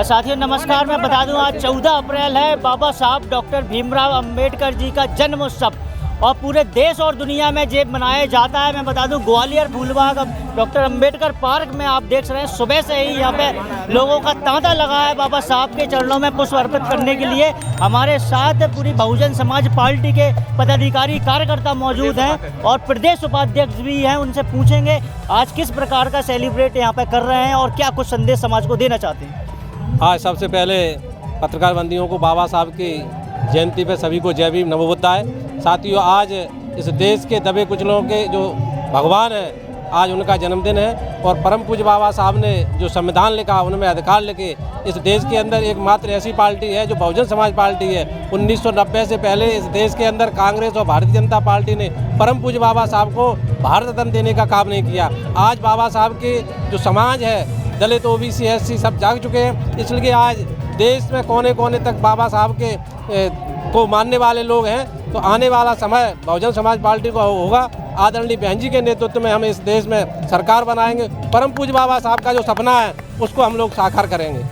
साथियों नमस्कार, मैं बता दूं आज 14 अप्रैल है, बाबा साहब डॉक्टर भीमराव अंबेडकर जी का जन्म उत्सव और पूरे देश और दुनिया में ये मनाया जाता है। मैं बता दूं ग्वालियर फूलबाग डॉक्टर अंबेडकर पार्क में आप देख रहे हैं, सुबह से ही यहाँ पे लोगों का तांता लगा है बाबा साहब के चरणों में पुष्प अर्पित करने के लिए। हमारे साथ पूरी बहुजन समाज पार्टी के पदाधिकारी कार्यकर्ता मौजूद हैं और प्रदेश उपाध्यक्ष भी हैं। उनसे पूछेंगे आज किस प्रकार का सेलिब्रेट यहाँ पे कर रहे हैं और क्या कुछ संदेश समाज को देना चाहते हैं। आज सबसे पहले पत्रकार बंदियों को बाबा साहब की जयंती पे सभी को जय भीम नमो बुद्धाय। साथियों, आज इस देश के दबे कुचलों के जो भगवान है, आज उनका जन्मदिन है और परम पूज्य बाबा साहब ने जो संविधान लिखा, उनमें अधिकार लिखे। इस देश के अंदर एकमात्र ऐसी पार्टी है जो बहुजन समाज पार्टी है। 1990 से पहले इस देश के अंदर कांग्रेस और भारतीय जनता पार्टी ने परम पूज्य बाबा साहब को भारत रत्न देने का काम नहीं किया। आज बाबा साहब के जो समाज है, दलित, ओबीसी, एससी सब जाग चुके हैं। इसलिए आज देश में कोने कोने तक बाबा साहब के को मानने वाले लोग हैं। तो आने वाला समय बहुजन समाज पार्टी को होगा। आदरणीय बहन जी के नेतृत्व में हम इस देश में सरकार बनाएंगे। परम पूज्य बाबा साहब का जो सपना है उसको हम लोग साकार करेंगे।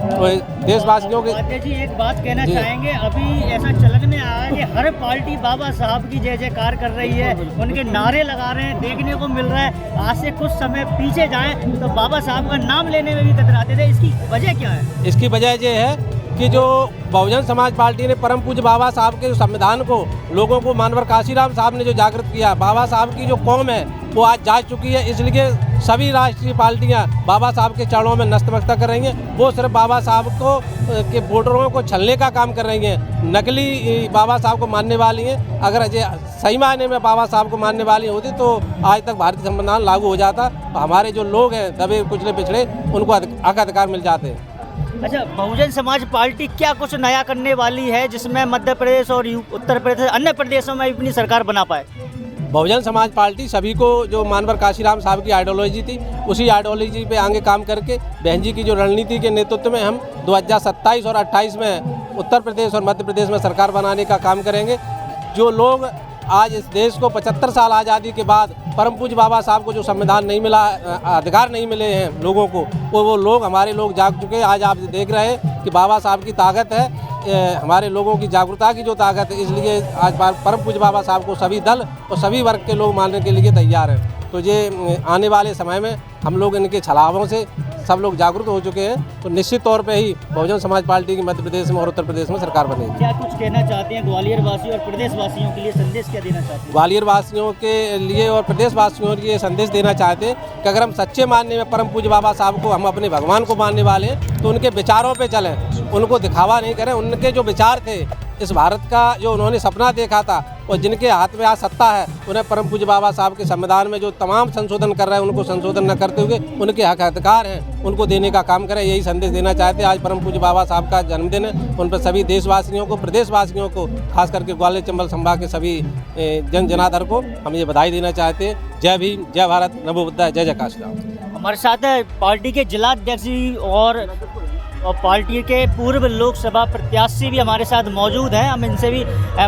तो देशवासियों के जी एक बात कहना चाहेंगे, अभी ऐसा चलन में आया है कि हर पार्टी बाबा साहब की जय जयकार कर रही है, उनके नारे लगा रहे हैं, देखने को मिल रहा है। आज से कुछ समय पीछे जाएं तो बाबा साहब का नाम लेने में भी कतराते थे। इसकी वजह क्या है? इसकी वजह ये है कि जो बहुजन समाज पार्टी ने परम पूज्य बाबा साहब के संविधान को लोगों को मानवर काशीराम साहब ने जो जागृत किया, बाबा साहब की जो कौम है वो आज जाग चुकी है। इसलिए सभी राष्ट्रीय पार्टियां बाबा साहब के चरणों में नतमस्तक कर रही हैं। वो सिर्फ बाबा साहब को के वोटरों को छलने का काम कर रही हैं, नकली बाबा साहब को मानने वाली हैं। अगर सही मायने में बाबा साहब को मानने वाली होती तो आज तक भारतीय संविधान लागू हो जाता। हमारे जो लोग हैं दबे कुचले पिछड़े, उनको अधिकार मिल जाते हैं। अच्छा, बहुजन समाज पार्टी क्या कुछ नया करने वाली है जिसमें मध्य प्रदेश और उत्तर प्रदेश अन्य प्रदेशों में अपनी सरकार बना पाए? बहुजन समाज पार्टी सभी को जो मानवर काशीराम साहब की आइडियोलॉजी थी, उसी आइडियोलॉजी पे आगे काम करके बहन जी की जो रणनीति के नेतृत्व में हम 2027 और 28 में उत्तर प्रदेश और मध्य प्रदेश में सरकार बनाने का काम करेंगे। जो लोग आज इस देश को 75 साल आज़ादी के बाद परम पूज्य बाबा साहब को जो संविधान नहीं मिला, अधिकार नहीं मिले हैं लोगों को, वो लोग हमारे लोग जाग चुके हैं। आज आप देख रहे हैं कि बाबा साहब की ताकत है, हमारे लोगों की जागरूकता की जो ताकत है। इसलिए आज परम पूज्य बाबा साहब को सभी दल और सभी वर्ग के लोग मानने के लिए तैयार हैं। तो ये आने वाले समय में हम लोग इनके छलावों से सब लोग जागरूक हो चुके हैं। तो निश्चित तौर पे ही बहुजन समाज पार्टी की मध्य प्रदेश में और उत्तर प्रदेश में सरकार बनेगी। क्या कुछ कहना चाहते हैं ग्वालियर वासियों और प्रदेश वासियों के लिए, संदेश क्या देना चाहते हैं? ग्वालियर वासियों के लिए और प्रदेश वासियों के लिए संदेश देना चाहते हैं कि अगर हम सच्चे मानने में परम पूज्य बाबा साहब को, हम अपने भगवान को मानने वाले हैं, तो उनके विचारों पर चलें, उनको दिखावा नहीं करें। उनके जो विचार थे, इस भारत का जो उन्होंने सपना देखा था और जिनके हाथ में आज सत्ता है, उन्हें परम पूज्य बाबा साहब के संविधान में जो तमाम संशोधन कर रहे हैं उनको संशोधन न करते हुए उनके हक अधिकार हैं उनको देने का काम करें। यही संदेश देना चाहते हैं। आज परम पूज्य बाबा साहब का जन्मदिन है, उन पर सभी देशवासियों को, प्रदेशवासियों को, खास करके ग्वालियर चंबल संभाग के सभी जनाधार को हम ये बधाई देना चाहते हैं। जय भीम, जय भारत, नमो बुद्धाय, जय जय काशीराम। हमारे साथ पार्टी के जिलाध्यक्ष और पार्टी के पूर्व लोकसभा प्रत्याशी भी हमारे साथ मौजूद हैं। हम इनसे भी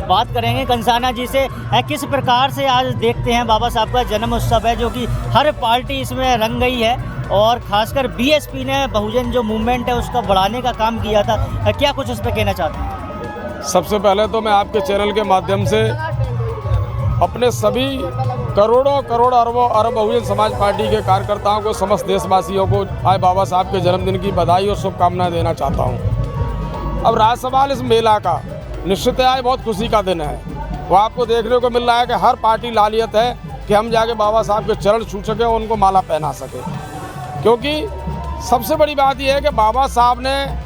बात करेंगे कंसाना जी से, किस प्रकार से आज देखते हैं बाबा साहब का जन्म उत्सव है जो कि हर पार्टी इसमें रंग गई है और खासकर बीएसपी ने बहुजन जो मूवमेंट है उसका बढ़ाने का काम किया था। क्या कुछ इस पर कहना चाहते हैं? सबसे पहले तो मैं आपके चैनल के माध्यम से अपने सभी करोड़ों अरबों अरब बहुजन समाज पार्टी के कार्यकर्ताओं को, समस्त देशवासियों को आज बाबा साहब के जन्मदिन की बधाई और शुभकामनाएं देना चाहता हूं। अब रहा सवाल इस मेला का, निश्चित है आज बहुत खुशी का दिन है। वो आपको देखने को मिल रहा है कि हर पार्टी लालियत है कि हम जाके बाबा साहब के चरण छू सकें और उनको माला पहना सके। क्योंकि सबसे बड़ी बात यह है कि बाबा साहब ने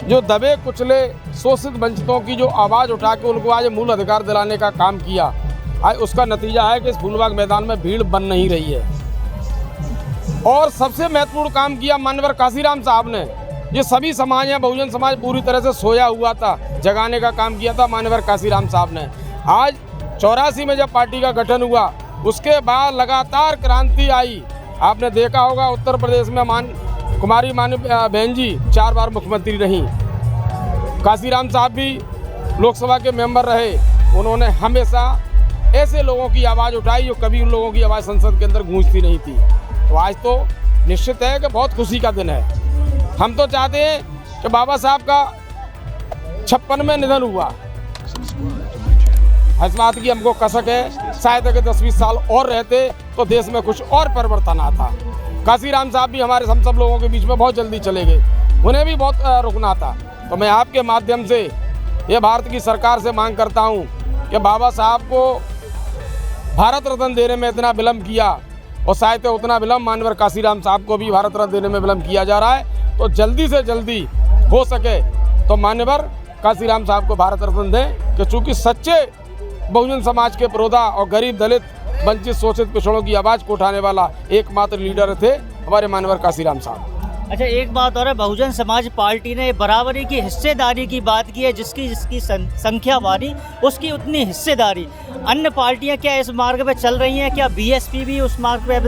जो दबे कुचले शोषित वंचितों की जो आवाज़ उठा के उनको आज मूल अधिकार दिलाने का काम किया, आज उसका नतीजा है कि इस फूलबाग मैदान में भीड़ बन नहीं रही है। और सबसे महत्वपूर्ण काम किया मानवर काशीराम साहब ने। ये सभी समाज हैं, बहुजन समाज पूरी तरह से सोया हुआ था, जगाने का काम किया था मानवर काशीराम साहब ने। आज 84 में जब पार्टी का गठन हुआ, उसके बाद लगातार क्रांति आई। आपने देखा होगा उत्तर प्रदेश में कुमारी बहन जी 4 बार मुख्यमंत्री रहीं। काशीराम साहब भी लोकसभा के मेंबर रहे। उन्होंने हमेशा ऐसे लोगों की आवाज़ उठाई जो कभी उन लोगों की आवाज़ संसद के अंदर गूंजती नहीं थी। तो आज तो निश्चित है कि बहुत खुशी का दिन है। हम तो चाहते हैं कि बाबा साहब का 56वें निधन हुआ, इस बात की हमको कसक है, शायद अगर 10-20 साल और रहते तो देश में कुछ और परिवर्तन आता। काशीराम साहब भी हमारे हम सब लोगों के बीच में बहुत जल्दी चले गए, उन्हें भी बहुत रुकना था। तो मैं आपके माध्यम से ये भारत की सरकार से मांग करता हूँ कि बाबा साहब को भारत रत्न देने में इतना विलम्ब किया और शायद उतना विलम्ब मानवर काशीराम साहब को भी भारत रत्न देने में विलम्ब किया जा रहा है। तो जल्दी से जल्दी हो सके तो मान्यवर काशीराम साहब को भारत रत्न दें, कि चूँकि सच्चे बहुजन समाज के पुरोधा और गरीब दलित वंचित शोषित पिछड़ों की आवाज़ को उठाने वाला एकमात्र लीडर थे हमारे मानवर काशीराम साहब। अच्छा, एक बात और है, बहुजन समाज पार्टी ने बराबरी की हिस्सेदारी की बात की है, जिसकी संख्या वारी उसकी उतनी हिस्सेदारी। अन्य पार्टियां क्या इस मार्ग पे चल रही हैं? क्या बीएसपी भी उस मार्ग पे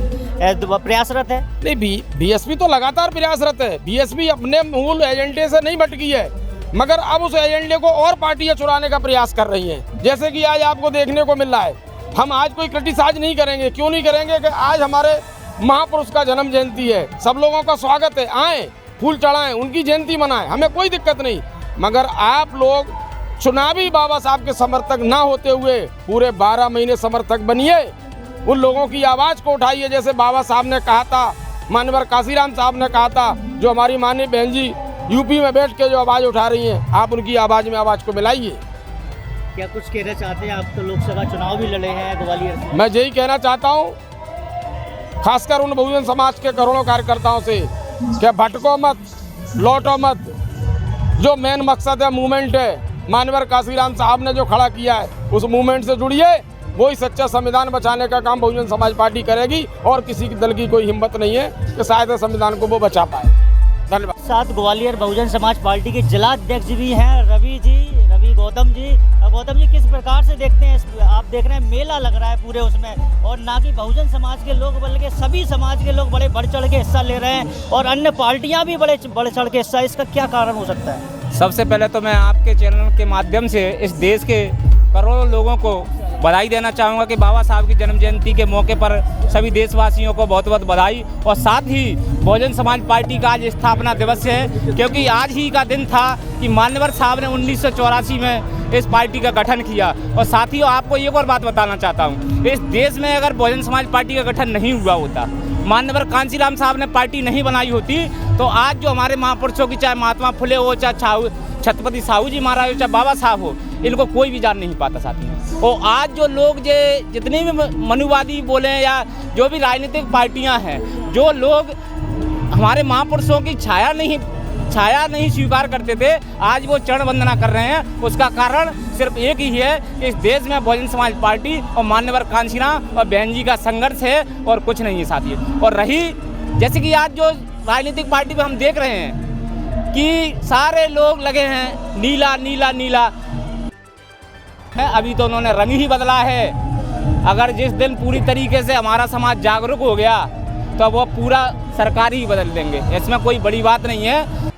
प्रयासरत है? नहीं, बीएसपी तो लगातार प्रयासरत है। बीएसपी अपने मूल एजेंडे से नहीं भटकी है, मगर अब उस एजेंडे को और पार्टियां चुराने का प्रयास कर रही हैं। जैसे कि आज आपको देखने को मिल रहा है। हम आज कोई क्रिटिसाइज नहीं करेंगे, क्यों नहीं करेंगे कि आज हमारे महापुरुष का जन्म जयंती है, सब लोगों का स्वागत है, आएँ फूल चढ़ाएं, उनकी जयंती मनाएं, हमें कोई दिक्कत नहीं। मगर आप लोग चुनावी बाबा साहब के समर्थक ना होते हुए पूरे 12 महीने समर्थक बनिए, उन लोगों की आवाज़ को उठाइए। जैसे बाबा साहब ने कहा था, मानवर काशीराम साहब ने कहा था, जो हमारी माननीय बहन जी यूपी में बैठ के जो आवाज़ उठा रही हैं, आप उनकी आवाज़ में आवाज़ को मिलाइए। क्या कुछ कहना चाहते हैं? आप तो लोकसभा चुनाव भी लड़े हैं ग्वालियर से। मैं यही कहना चाहता हूँ खासकर उन बहुजन समाज के करोड़ों कार्यकर्ताओं से कि भटको मत, लौटो मत। जो मेन मकसद है, मूवमेंट है, मानवर काशीराम साहब ने जो खड़ा किया है, उस मूवमेंट से जुड़िए। वही सच्चा संविधान बचाने का काम बहुजन समाज पार्टी करेगी और किसी दल की कोई हिम्मत नहीं है कि शायद संविधान को वो बचा पाए। धन्यवाद। साथ ग्वालियर बहुजन समाज पार्टी के जिलाध्यक्ष भी हैं रवि गौतम जी। गौतम जी, किस प्रकार से देखते हैं? आप देख रहे हैं मेला लग रहा है पूरे उसमें, और ना कि बहुजन समाज के लोग बल्कि सभी समाज के लोग बड़े बढ़ चढ़ के हिस्सा ले रहे हैं और अन्य पार्टियां भी बड़े बढ़ चढ़ के हिस्सा। इसका क्या कारण हो सकता है? सबसे पहले तो मैं आपके चैनल के माध्यम से इस देश के करोड़ों लोगों को बधाई देना चाहूँगा कि बाबा साहब की जन्म जयंती के मौके पर सभी देशवासियों को बहुत बहुत बधाई। और साथ ही बहुजन समाज पार्टी का आज स्थापना दिवस है, क्योंकि आज ही का दिन था कि मान्यवर साहब ने 1984 में इस पार्टी का गठन किया। और साथियों, आपको एक और बात बताना चाहता हूँ, इस देश में अगर बहुजन समाज पार्टी का गठन नहीं हुआ होता, मान्यवर कांशीराम साहब ने पार्टी नहीं बनाई होती, तो आज जो हमारे महापुरुषों की, चाहे महात्मा फुले हो, चाहे छत्रपति साहू जी महाराज हो, चाहे बाबा साहब हो, इनको कोई भी जान नहीं पाता साथियों। और आज जो लोग जितने भी मनुवादी बोले या जो भी राजनीतिक पार्टियां हैं, जो लोग हमारे महापुरुषों की छाया नहीं स्वीकार करते थे, आज वो चरण वंदना कर रहे हैं। उसका कारण सिर्फ एक ही है, इस देश में बहुजन समाज पार्टी और मान्यवर कांशीराम और बहन जी का संघर्ष है और कुछ नहीं है साथियों। और रही जैसे कि आज जो राजनीतिक पार्टी में हम देख रहे हैं कि सारे लोग लगे हैं नीला नीला नीला है, अभी तो उन्होंने रंग ही बदला है। अगर जिस दिन पूरी तरीके से हमारा समाज जागरूक हो गया तो वो पूरा सरकार ही बदल देंगे, इसमें कोई बड़ी बात नहीं है।